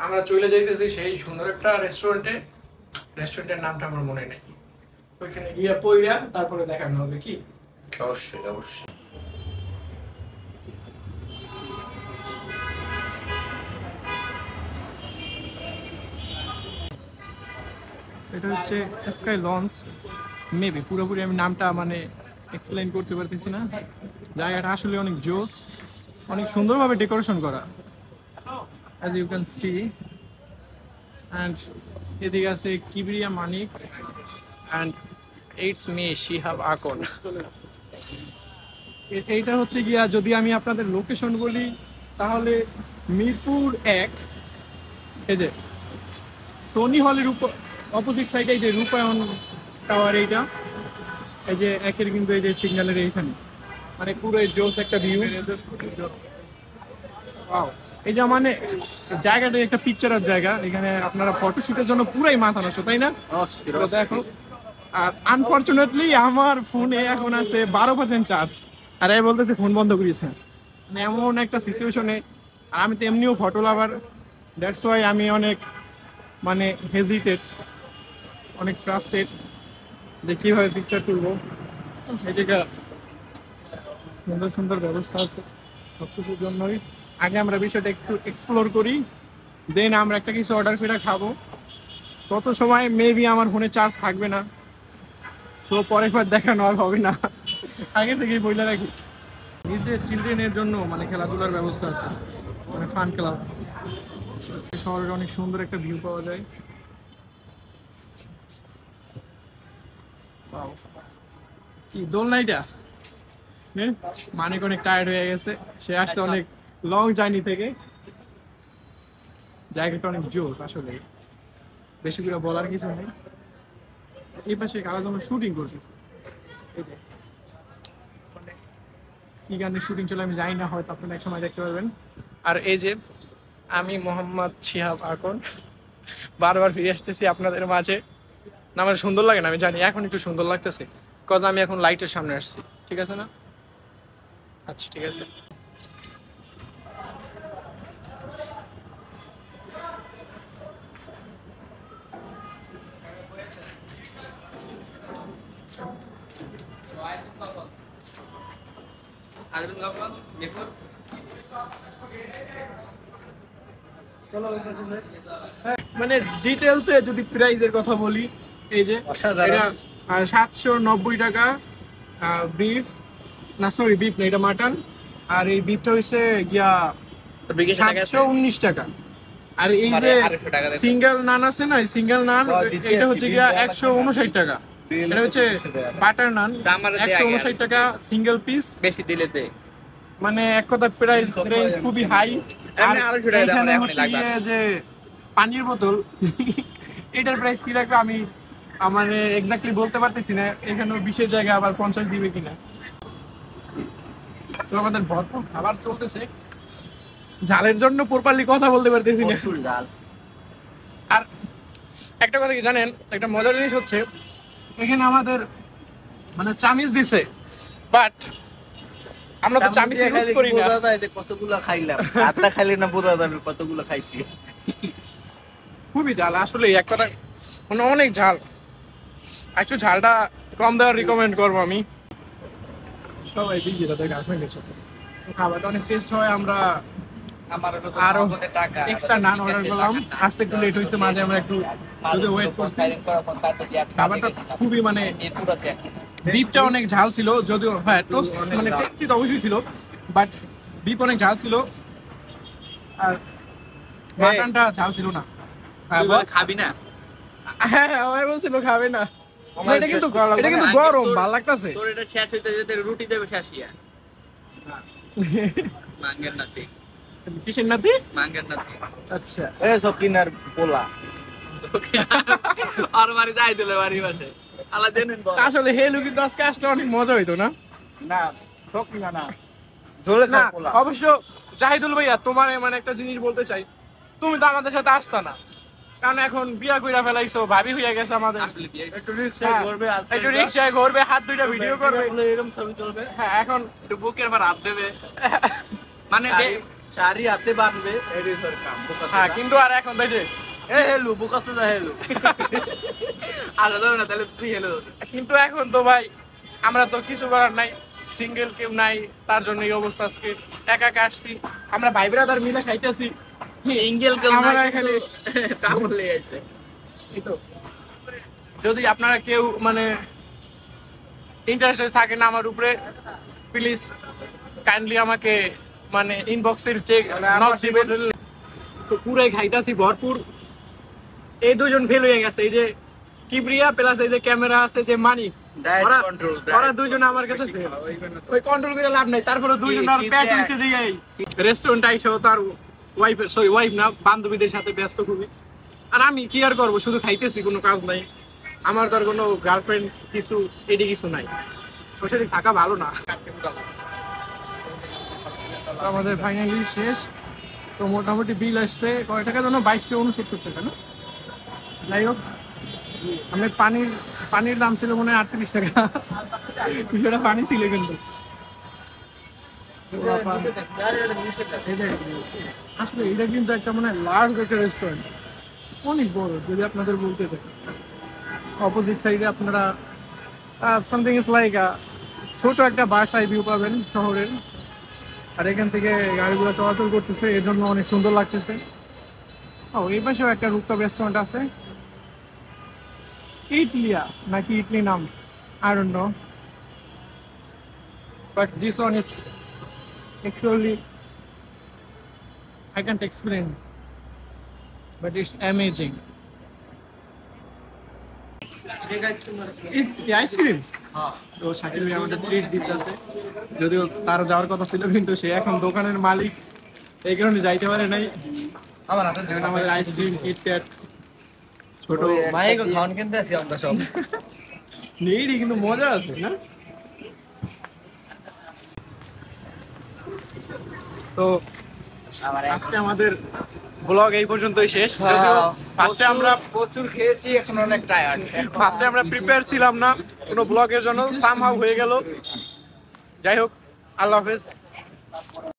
আমরা চলে যাইতেছি সেই সুন্দর একটা রেস্টুরেন্টের নামটা আমার মনে নেই। ওইখানে গিয়ে পইরা তারপরে দেখানো হবে কি। অবশ্যই অবশ্যই। এটা হচ্ছে স্কাই লঞ্চ মেবি, পুরোপুরি আমি নামটা মানে এক্সপ্লেইন করতে পারতেছি না। জায়গাটা আসলে অনেক জোস, অনেক সুন্দরভাবে ডেকোরেশন করা as you can see, and এদিকে আছে কিবরিয়া মানিক and it's me Shihab Akon. এইটা হচ্ছে গিয়া, যদি আমি আপনাদের লোকেশন বলি তাহলে মিরপুর 1, এই যে সোনি হলের উপর অপোজিট সাইডে এই যে রূপায়ণ টাওয়ার, এইটা এই যে একের কিন্তু এই যে সিগন্যালের এইখানে মানে পুরো জোস একটা ভিউ। ওয়াও, এই যে মানে জায়গাটা একটা পিকচারের জায়গা, এখানে আপনারা ফটোশুটের জন্য পুরাই মাথা নষ্ট, তাই না? দেখো, আর আনফরচুনেটলি আমার ফোনে এখন আছে 12% চার্জ, আর এই বলতেছে ফোন বন্ধ করিস না। মানে এমন একটা সিচুয়েশনে, আর আমি তো এমনিও ফটো লাভার, দ্যাটস ওয়াই আমি অনেক মানে হেজিটেড, অনেক ফ্রাস্ট্রেট যে কীভাবে পিকচার তুলবো। এই জায়গা সুন্দর সুন্দর ব্যবস্থা আছে সব কিছুর জন্যই। আগে আমরা বিষয়টা একটু এক্সপ্লোর করি, দেন আমরা একটা কিছু অর্ডার করে খাবো। তত সময় মেবি আমার ফোনে চার্জ থাকবে না, সো পরের বার দেখানো আর হবে না, আগে থেকেই বইলা রাখি। নিচে চিলড্রেনের জন্য মানে খেলাধুলার ব্যবস্থা আছে, মানে ফান ক্লাব। শহরের অনেক সুন্দর একটা ভিউ পাওয়া যায়। কি দোলনাইটা, মানিক অনেক টায়ার্ড হয়ে গেছে, সে আসছে অনেক লং জার্নি থেকে। জায়গাটা অনেক জোস আসলে, বেশি করে বলার কিছু নেই। এই পাশে কারোর জন্য শুটিং করতেছে, কি গানের শুটিং চলে আমি জানি না, হয়তো আপনারা এক সময় দেখতে পারবেন। আর এই যে আমি মোহাম্মদ শিহাব আকন বারবার ফিরে আসতেছি আপনাদের মাঝে। না আমার সুন্দর লাগে না আমি জানি, এখন একটু সুন্দর লাগতেছে কজ আমি এখন লাইটের সামনে আসছি, ঠিক আছে না? আচ্ছা ঠিক আছে। মানে ডিটেলসে যদি প্রাইসের কথা বলি, এই যে এটা 790 টাকা বিফ, না সরি বিফ না, এটা মাটন। আর এই বিফটা হচ্ছে গিয়া 719 টাকা। আর এই যে সিঙ্গেল নান আছে না, সিঙ্গেল নান এটা হচ্ছে গিয়া 159 টাকা। এটা হচ্ছে বাটার নান, 159 টাকা সিঙ্গেল পিস। বেশি দিলে মানে এক কথা প্রাইস রেঞ্জ খুবই হাই। আর এখানে হচ্ছে গিয়ে যে পানির বোতল, এটার প্রাইস কি রাখবে আমি মানে এক্স্যাক্টলি বলতে পারতেছি না। এখানেও 20-এর জায়গায় আবার 50 দিবে কিনা। তো আমাদের ভরপুর খাবার চলতেছে, ঝালের জন্য প্রপারলি কথা বলতে পারতেছি না। আর একটা কথা কি জানেন, একটা মজার জিনিস হচ্ছে এখানে আমাদের মানে চামিচ দিছে, বাট আমরা তো চামিচ ইউজ করি না। বোঝা যায় যে কতগুলো খাইলাম, আটটা খাইলে না বোঝা যাবে কতগুলো খাইছি। খুবই ঝাল আসলে, এক কথা মানে অনেক ঝাল। একটু ঝালটা কম দেওয়ার রিকমেন্ড করবো আমি। সবাই বিজি তাদের গার্লফ্রেন্ডের সাথে, খাবারটা অনেক টেস্ট হয়। আমরা আরো এক্সট্রা নান অর্ডার করলাম, আসতে একটু লেট হয়েছে, মাঝে আমরা একটু ওয়েট করছি। খাবারটা খুবই মানে বিফটা অনেক ঝাল ছিল, যদিও হ্যাঁ টোস্ট মানে টেস্টি তো অবশ্যই ছিল, বাট বিফ অনেক ঝাল ছিল। আর মাটনটা ঝাল ছিল না। খাবি না? হ্যাঁ ওই বলছিল খাবে না। এটা কিন্তু গরম, ভালো লাগতেছে। তোর এটা শেষ হইতে যেতে রুটি দেবে শেষ ইয়া। মাঙ্গের নাতি। কিসের নাতি? মাঙ্গের নাতি। আচ্ছা এ সকিনার পোলা। আর বাড়ি যাই দিলে বাড়ি বসে আলা দেনেন বল। আসলে হেলু কিন্তু আজকে আসলে অনেক মজা হইতো না? না সকিনা না, জলে না পোলা। অবশ্য জাহিদুল ভাইয়া তোমার মানে একটা জিনিস বলতে চাই, তুমি তো আমাদের সাথে আসতা না, কারণ এখন বিয়া কইরা ফেলাইছো, ভাবি হইয়া গেছে আমাদের। একটু রিকশায় ঘুরবে, একটু রিকশায় ঘুরবে, হাত দুইটা ভিডিও করবে, এরকম ছবি তুলবে। হ্যাঁ এখন একটু বুকের পর হাত দেবে, মানে শাড়ি হাতে বানবে এটাই সরকার হ্যাঁ কিন্তু আর এখন দেখে এ হেলু বুকাসে যা হেলু আলাদা না তাহলে তুই হেলু কিন্তু এখন তো ভাই আমরা তো কিছু করার নাই, সিঙ্গেল কেউ নাই, তার জন্য এই অবস্থা আজকে। একা একা আসছি, আমরা ভাই ব্রাদার মিলে খাইতেছি। সিঙ্গেল কেউ না আমরা এখানে টাউন লেগে আছে। এই তো, যদি আপনারা কেউ মানে ইন্টারেস্টেড থাকেন আমার উপরে, প্লিজ কাইন্ডলি আমাকে মানে ইনবক্সের চেক নক দিবেন। তো পুরাই খাইতাছি ভরপুর। এই দুজন ফেল হয়ে গেছে, এই যে কিবরিয়া প্লাস এই যে ক্যামেরা আছে যে মানিক, ওরা দুজন আমার কাছে fail। ওই কন্ট্রোল করে লাভ নাই, তারপরে দুজন আর প্যাট হইছে যে এই রেস্টুরেন্ট আইসো তার ওয়াইফের ওয়াইফ না বান্ধবীদের সাথে ব্যস্ত খুবই। আর আমি কি আর করবো, শুধু খাইতেছি, কোনো কাজ নাই আমার, তার কোনো গার্লফ্রেন্ড কিছু এডি কিছু নাই, বসে থাকা ভালো না। আমাদের ফাইনালি শেষ। তো মোটামুটি বিল আসছে কয় টাকা যেন, 2269 টাকা না? যাই হোক, আমাদের পানির দাম ছিল মনে হয় 38 টাকা, বিষয়টা পানি ছিল কিন্তু। আসলে এটা কিন্তু একটা মানে লার্জ একটা রেস্টুরেন্ট, অনেক বড়। যদি আপনাদের বলতে থাকে, অপোজিট সাইডে আপনারা সামথিং ইজ লাইক ছোট একটা বাসায় ভিউ পাবেন শহরের। আর এখান থেকে গাড়িগুলো চলাচল করতেছে, এর জন্য অনেক সুন্দর লাগতেছে। ও এই পাশেও একটা রুফটপ রেস্টুরেন্ট আছে, ইটলিয়া নাকি ইটলি নাম, I don't know, but this one is actually I can't explain, but it's amazing. Ice cream তো শাকিল ভাই আমাদের ট্রিট দিতেছে, যদিও তার যাওয়ার কথা ছিল কিন্তু সে এখন দোকানের মালিক, এই কারণে যাইতে পারে নাই। এখন আমাদের আইসক্রিম কিটক্যাট ছোট মাইকে খাওয়ান কিনতে আসি আমরা সব। নেই কিন্তু মজা আছে না। তো আজকে আমাদের ব্লগ এই পর্যন্তই শেষ। ফার্স্টে আমরা প্রচুর খেয়েছি, এখন অনেক টায়ার্ড। ফার্স্টে আমরা প্রিপেয়ার ছিলাম না কোনো ব্লগের জন্য, সামহাউ হয়ে গেল। যাই হোক, আল্লাহ হাফেজ।